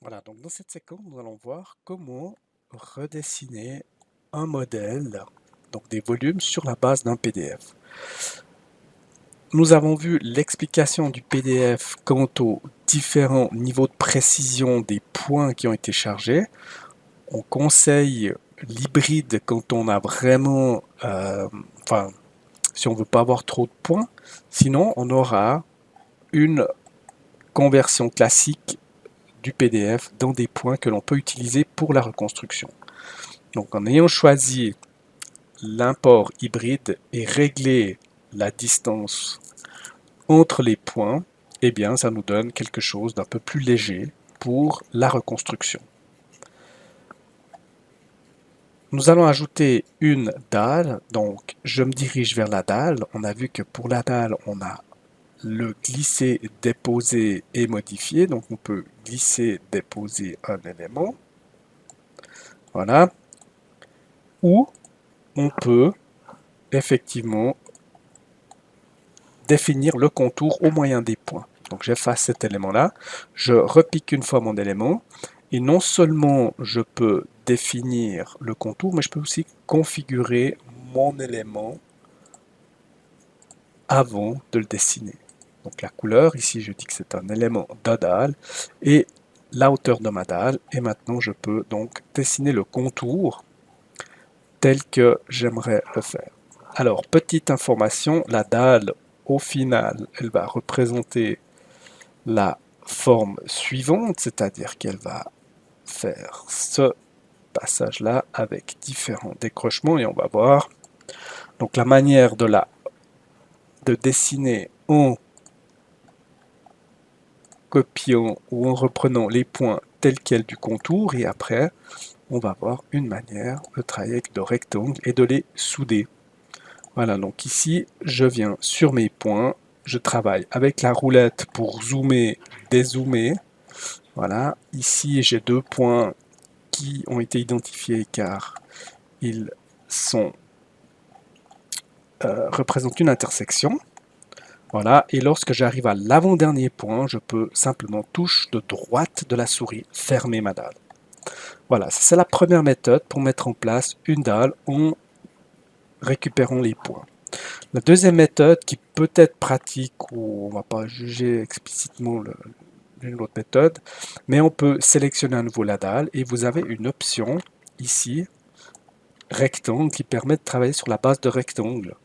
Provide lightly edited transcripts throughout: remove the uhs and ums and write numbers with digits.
Voilà, donc dans cette séquence, nous allons voir comment redessiner un modèle, donc des volumes sur la base d'un PDF. Nous avons vu l'explication du PDF quant aux différents niveaux de précision des points qui ont été chargés. On conseille l'hybride quand on a vraiment, enfin, si on ne veut pas avoir trop de points. Sinon, on aura une conversion classique du PDF dans des points que l'on peut utiliser pour la reconstruction. Donc en ayant choisi l'import hybride et réglé la distance entre les points, eh bien ça nous donne quelque chose d'un peu plus léger pour la reconstruction. Nous allons ajouter une dalle, donc je me dirige vers la dalle. On a vu que pour la dalle, on a le glisser, déposer et modifier. Donc on peut glisser, déposer un élément. Voilà. Ou on peut effectivement définir le contour au moyen des points. Donc j'efface cet élément-là, je repique une fois mon élément, et non seulement je peux définir le contour, mais je peux aussi configurer mon élément avant de le dessiner. Donc la couleur, ici je dis que c'est un élément de dalle, et la hauteur de ma dalle, et maintenant je peux donc dessiner le contour tel que j'aimerais le faire. Alors, petite information, la dalle, au final, elle va représenter la forme suivante, c'est-à-dire qu'elle va faire ce passage-là avec différents décrochements et on va voir donc la manière de dessiner en copiant ou en reprenant les points tels quels du contour et après on va voir une manière de travailler avec de rectangles et de les souder. Voilà, donc ici, je viens sur mes points, je travaille avec la roulette pour zoomer, dézoomer. Voilà, ici j'ai deux points qui ont été identifiés car ils sont, représentent une intersection. Voilà, et lorsque j'arrive à l'avant-dernier point, je peux simplement touche de droite de la souris fermer ma dalle. Voilà, c'est la première méthode pour mettre en place une dalle en récupérant les points. La deuxième méthode qui peut être pratique ou on ne va pas juger explicitement l'une ou l'autre méthode, mais on peut sélectionner à nouveau la dalle et vous avez une option ici, rectangle, qui permet de travailler sur la base de rectangle.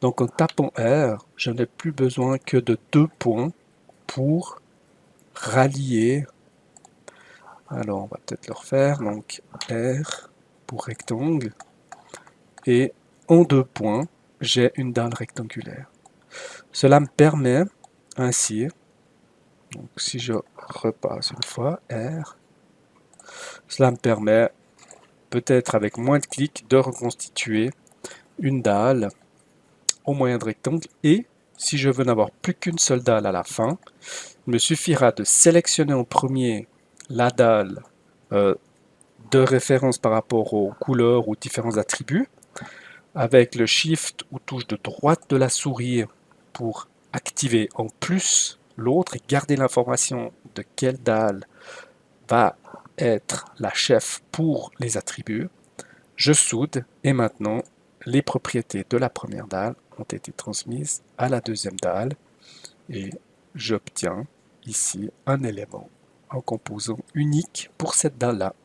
Donc en tapant R, je n'ai plus besoin que de deux points pour rallier. Alors on va peut-être le refaire, donc R pour rectangle et en deux points, j'ai une dalle rectangulaire. Cela me permet ainsi, donc si je repasse une fois, R, cela me permet, peut-être avec moins de clics, de reconstituer une dalle au moyen de rectangle. Et si je veux n'avoir plus qu'une seule dalle à la fin, il me suffira de sélectionner en premier la dalle de référence par rapport aux couleurs ou différents attributs, avec le Shift ou touche de droite de la souris pour activer en plus l'autre et garder l'information de quelle dalle va être la chef pour les attributs. Je soude et maintenant les propriétés de la première dalle ont été transmises à la deuxième dalle et j'obtiens ici un élément en composant unique pour cette dalle-là.